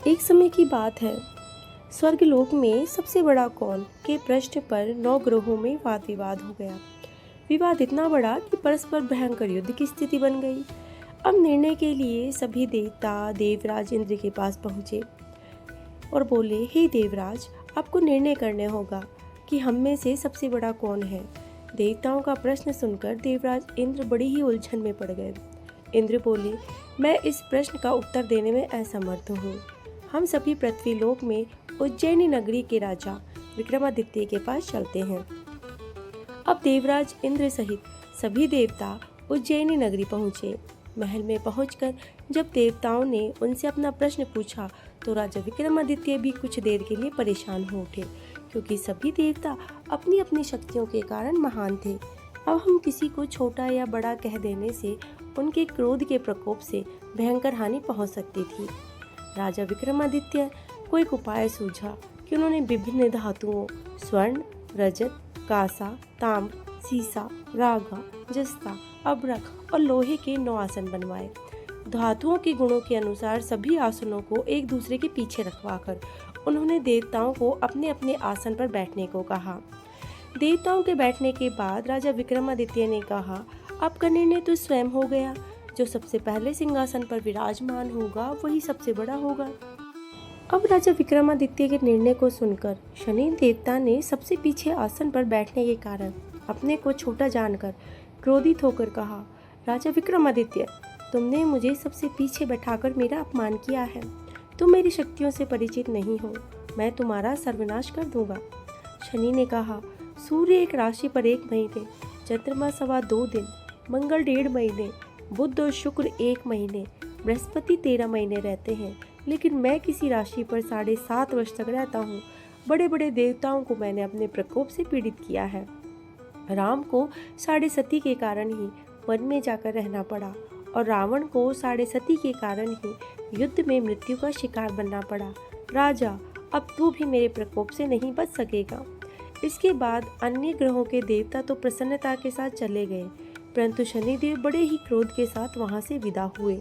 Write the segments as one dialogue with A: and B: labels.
A: एक समय की बात है। स्वर्गलोक में सबसे बड़ा कौन के प्रश्न पर 9 ग्रहों में वाद विवाद हो गया। विवाद इतना बड़ा कि परस्पर भयंकर युद्ध की स्थिति बन गई। अब निर्णय के लिए सभी देवता देवराज इंद्र के पास पहुंचे और बोले, हे देवराज, आपको निर्णय करने होगा कि हम में से सबसे बड़ा कौन है। देवताओं का प्रश्न सुनकर देवराज इंद्र बड़ी ही उलझन में पड़ गए। इंद्र बोले, मैं इस प्रश्न का उत्तर देने में असमर्थ हूँ। हम सभी पृथ्वीलोक में उज्जैनी नगरी के राजा विक्रमादित्य के पास चलते हैं। अब देवराज इंद्र सहित सभी देवता उज्जैनी नगरी पहुँचे। महल में पहुंचकर जब देवताओं ने उनसे अपना प्रश्न पूछा तो राजा विक्रमादित्य भी कुछ देर के लिए परेशान हो उठे, क्योंकि सभी देवता अपनी अपनी शक्तियों के कारण महान थे। अब हम किसी को छोटा या बड़ा कह देने से उनके क्रोध के प्रकोप से भयंकर हानि पहुंच सकती थी। राजा विक्रमादित्य को एक उपाय सूझा कि उन्होंने विभिन्न धातुओं स्वर्ण, रजत, कांसा, ताम्र, सीसा, रागा, जस्ता, अभ्रक और लोहे के 9 आसन बनवाए। धातुओं के गुणों के अनुसार सभी आसनों को एक दूसरे के पीछे रखवाकर उन्होंने देवताओं को अपने अपने आसन पर बैठने को कहा। देवताओं के बैठने के बाद राजा विक्रमादित्य ने कहा, आपका निर्णय तो स्वयं हो गया। जो सबसे पहले सिंहासन पर विराजमान होगा वही सबसे बड़ा होगा। अब राजा विक्रमादित्य के निर्णय को सुनकर शनि देवता ने सबसे पीछे आसन पर बैठने के कारण अपने को छोटा जानकर क्रोधित होकर कहा, राजा विक्रमादित्य, तुमने मुझे सबसे पीछे बैठाकर मेरा अपमान किया है। तुम मेरी शक्तियों से परिचित नहीं हो। मैं तुम्हारा सर्वनाश कर दूंगा। शनि ने कहा, सूर्य एक राशि पर 1 महीने, चंद्रमा 2.25 दिन, मंगल 1.5 महीने, बुध और शुक्र 1 महीने, बृहस्पति 13 महीने रहते हैं, लेकिन मैं किसी राशि पर 7.5 वर्ष तक रहता हूँ। बड़े बड़े देवताओं को मैंने अपने प्रकोप से पीड़ित किया है। राम को 7.5 के कारण ही वन में जाकर रहना पड़ा और रावण को 7.5 के कारण ही युद्ध में मृत्यु का शिकार बनना पड़ा। राजा, अब तू भी मेरे प्रकोप से नहीं बच सकेगा। इसके बाद अन्य ग्रहों के देवता तो प्रसन्नता के साथ चले गए, परंतु शनिदेव बड़े ही क्रोध के साथ वहां से विदा हुए।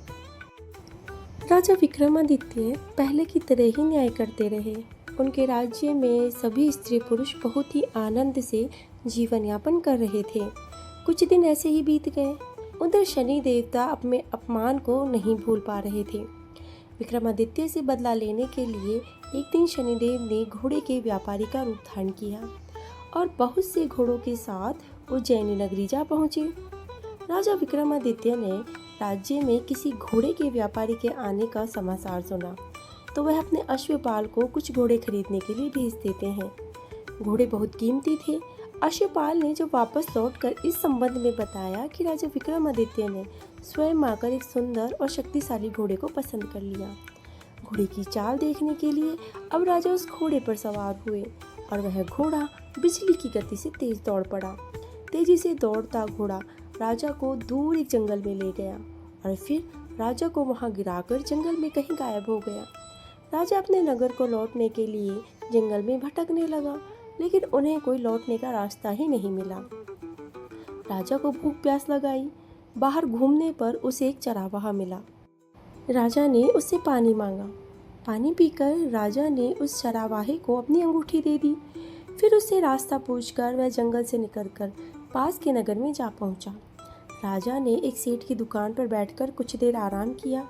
A: राजा विक्रमादित्य पहले की तरह ही न्याय करते रहे। उनके राज्य में सभी स्त्री पुरुष बहुत ही आनंद से जीवन यापन कर रहे थे। कुछ दिन ऐसे ही बीत गए। उधर शनि देवता अपने अपमान को नहीं भूल पा रहे थे। विक्रमादित्य से बदला लेने के लिए एक दिन शनिदेव ने घोड़े के व्यापारी का रूप धारण किया और बहुत से घोड़ों के साथ उज्जैनी नगरी जा पहुंचे। राजा विक्रमादित्य ने राज्य में किसी घोड़े के व्यापारी के आने का समाचार सुना तो वह अपने अश्वपाल को कुछ घोड़े खरीदने के लिए भेज देते हैं। घोड़े बहुत कीमती थे। अश्वपाल ने जब वापस लौटकर इस संबंध में बताया कि राजा विक्रमादित्य ने स्वयं आकर एक सुंदर और शक्तिशाली घोड़े को पसंद कर लिया। घोड़े की चाल देखने के लिए अब राजा उस घोड़े पर सवार हुए और वह घोड़ा बिजली की गति से तेज दौड़ पड़ा। तेजी से दौड़ता घोड़ा राजा को दूर एक जंगल में ले गया और फिर राजा को वहां गिराकर जंगल में कहीं गायब हो गया। राजा अपने नगर को लौटने के लिए जंगल में भटकने लगा, लेकिन उन्हें कोई लौटने का रास्ता ही नहीं मिला। राजा को भूख प्यास लगाई। बाहर घूमने पर उसे एक चरावाहा मिला। राजा ने उससे पानी मांगा। पानी पीकर राजा ने उस चरावाहे को अपनी अंगूठी दे दी। फिर उससे रास्ता पूछकर वह जंगल से निकलकर पास के नगर में जा पहुंचा। राजा ने एक सेठ की दुकान पर बैठकर कुछ देर आराम किया।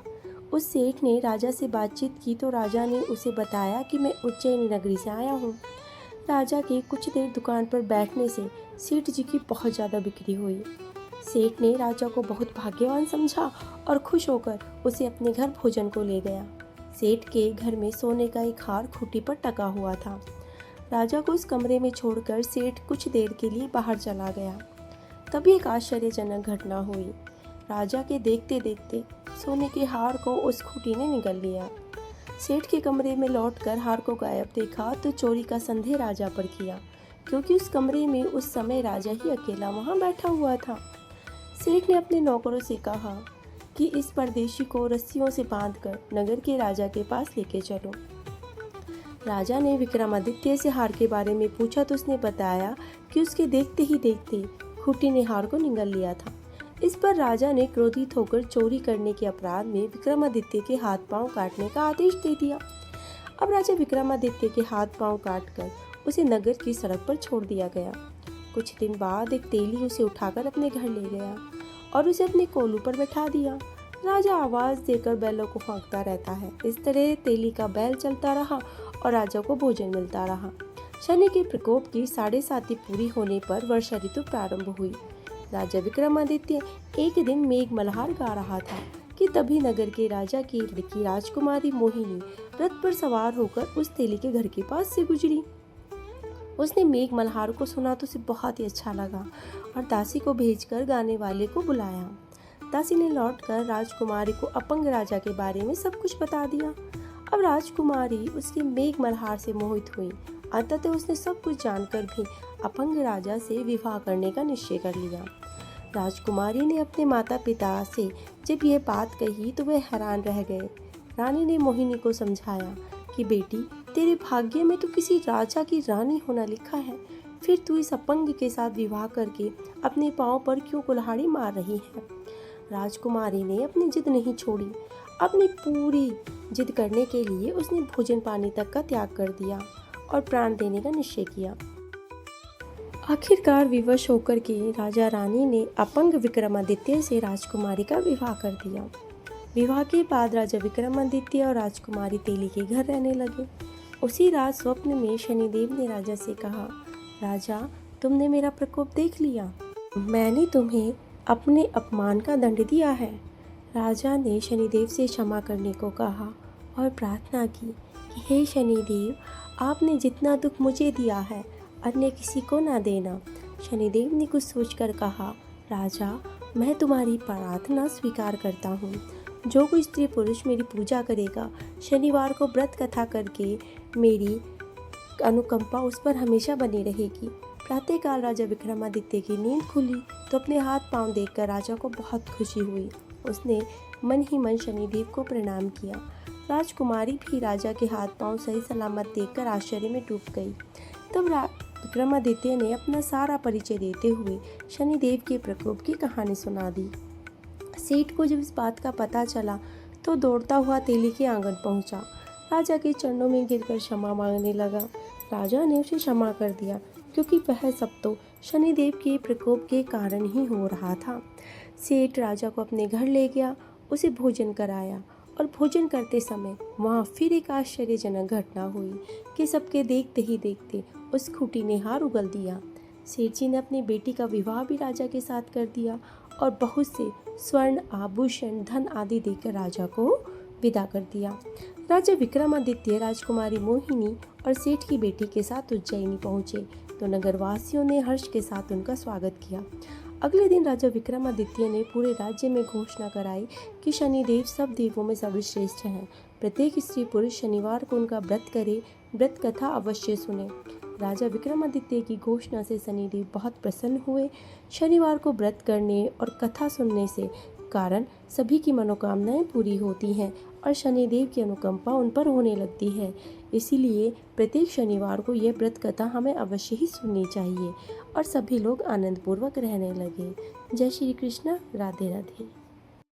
A: उस सेठ ने राजा से बातचीत की तो राजा ने उसे बताया कि मैं उज्जैनी नगरी से आया हूँ। राजा के कुछ देर दुकान पर बैठने से सेठ जी की बहुत ज़्यादा बिक्री हुई। सेठ ने राजा को बहुत भाग्यवान समझा और खुश होकर उसे अपने घर भोजन को ले गया। सेठ के घर में सोने का एक हार खूंटी पर टका हुआ था। राजा को इस कमरे में छोड़कर सेठ कुछ देर के लिए बाहर चला गया। तभी एक आश्चर्यजनक घटना हुई। राजा के देखते देखते सोने के हार को उस खूंटी ने निगल लिया। सेठ के कमरे में लौटकर हार को गायब देखा तो चोरी का संदेह राजा पर किया, क्योंकि उस कमरे में उस समय राजा ही अकेला वहां बैठा हुआ था। सेठ ने अपने नौकरों से कहा कि इस परदेशी को रस्सियों से बांधकर नगर के राजा के पास लेके चलो। राजा ने विक्रमादित्य से हार के बारे में पूछा तो उसने बताया कि उसके देखते ही देखते खूंटी ने हार को निगल लिया था। इस पर राजा ने क्रोधित होकर चोरी करने के अपराध में विक्रमादित्य के हाथ पांव काटने का आदेश दे दिया। अब राजा विक्रमादित्य के हाथ पांव काटकर उसे नगर की सड़क पर छोड़ दिया गया। कुछ दिन बाद एक तेली उसे उठाकर अपने घर ले गया और उसे अपने कोलू पर बैठा दिया। राजा आवाज देकर बैलों को हाँकता रहता है। इस तरह तेली का बैल चलता रहा और राजा को भोजन मिलता रहा। शनि के प्रकोप की 7.5 पूरी होने पर वर्षा ऋतु प्रारंभ हुई। राजा विक्रमादित्य एक दिन मेघ मल्हार गा रहा था कि तभी नगर के राजा की लड़की राजकुमारी मोहिनी रथ पर सवार होकर उस तेली के घर के पास से गुजरी। उसने मेघ मल्हार को सुना तो उसे बहुत ही अच्छा लगा और दासी को भेजकर गाने वाले को बुलाया। दासी ने लौटकर राजकुमारी को अपंग राजा के बारे में सब कुछ बता दिया। अब राजकुमारी उसके मेघ मल्हार से मोहित हुई। अंततः उसने सब कुछ जानकर भी अपंग राजा से विवाह करने का निश्चय कर लिया। राजकुमारी ने अपने माता पिता से जब यह बात कही तो वे हैरान रह गए। रानी ने मोहिनी को समझाया कि बेटी, तेरे भाग्य में तो किसी राजा की रानी होना लिखा है, फिर तू इस अपंग के साथ विवाह करके अपने पांव पर क्यों कुल्हाड़ी मार रही है। राजकुमारी ने अपनी जिद नहीं छोड़ी। अपनी पूरी जिद करने के लिए उसने भोजन पानी तक का त्याग कर दिया और प्राण देने का निश्चय किया। आखिरकार विवश होकर के राजा रानी ने अपंग विक्रमादित्य से राजकुमारी का विवाह कर दिया। विवाह के बाद राजा विक्रमादित्य और राजकुमारी तेली के घर रहने लगे। उसी रात स्वप्न में शनिदेव ने राजा से कहा, राजा, तुमने मेरा प्रकोप देख लिया। मैंने तुम्हें अपने अपमान का दंड दिया है। राजा ने शनिदेव से क्षमा करने को कहा और प्रार्थना की कि हे शनिदेव, आपने जितना दुख मुझे दिया है अन्य किसी को ना देना। शनिदेव ने कुछ सोचकर कहा, राजा, मैं तुम्हारी प्रार्थना स्वीकार करता हूँ। जो कोई स्त्री पुरुष मेरी पूजा करेगा, शनिवार को व्रत कथा करके मेरी अनुकंपा उस पर हमेशा बनी रहेगी। प्रातःकाल राजा विक्रमादित्य की नींद खुली तो अपने हाथ पांव देखकर राजा को बहुत खुशी हुई। उसने मन ही मन शनिदेव को प्रणाम किया। राजकुमारी भी राजा के हाथ पांव सही सलामत देखकर आश्चर्य में डूब गई। तब विक्रमादित्य ने अपना सारा परिचय देते हुए शनिदेव के प्रकोप की कहानी सुना दी। सेठ को जब इस बात का पता चला तो दौड़ता हुआ तेली के आंगन पहुंचा। राजा के चरणों में गिरकर क्षमा मांगने लगा। राजा ने उसे क्षमा कर दिया क्योंकि वह सब तो शनिदेव के प्रकोप के कारण ही हो रहा था। सेठ राजा को अपने घर ले गया, उसे भोजन कराया और भोजन करते समय वहाँ फिर एक आश्चर्यजनक घटना हुई कि सबके देखते ही देखते उस खूंटी ने हार उगल दिया। सेठ जी ने अपनी बेटी का विवाह भी राजा के साथ कर दिया और बहुत से स्वर्ण आभूषण धन आदि देकर राजा को विदा कर दिया। राजा विक्रमादित्य राजकुमारी मोहिनी और सेठ की बेटी के साथ उज्जैनी पहुँचे तो नगरवासियों ने हर्ष के साथ उनका स्वागत किया। अगले दिन राजा विक्रमादित्य ने पूरे राज्य में घोषणा कराई कि शनिदेव सब देवों में सर्वश्रेष्ठ हैं। प्रत्येक स्त्री पुरुष शनिवार को उनका व्रत करे, व्रत कथा अवश्य सुने। राजा विक्रमादित्य की घोषणा से शनिदेव बहुत प्रसन्न हुए। शनिवार को व्रत करने और कथा सुनने से कारण सभी की मनोकामनाएं पूरी होती हैं और शनिदेव की अनुकंपा उन पर होने लगती है। इसीलिए प्रत्येक शनिवार को यह व्रत कथा हमें अवश्य ही सुननी चाहिए और सभी लोग आनंदपूर्वक रहने लगे। जय श्री कृष्ण। राधे राधे।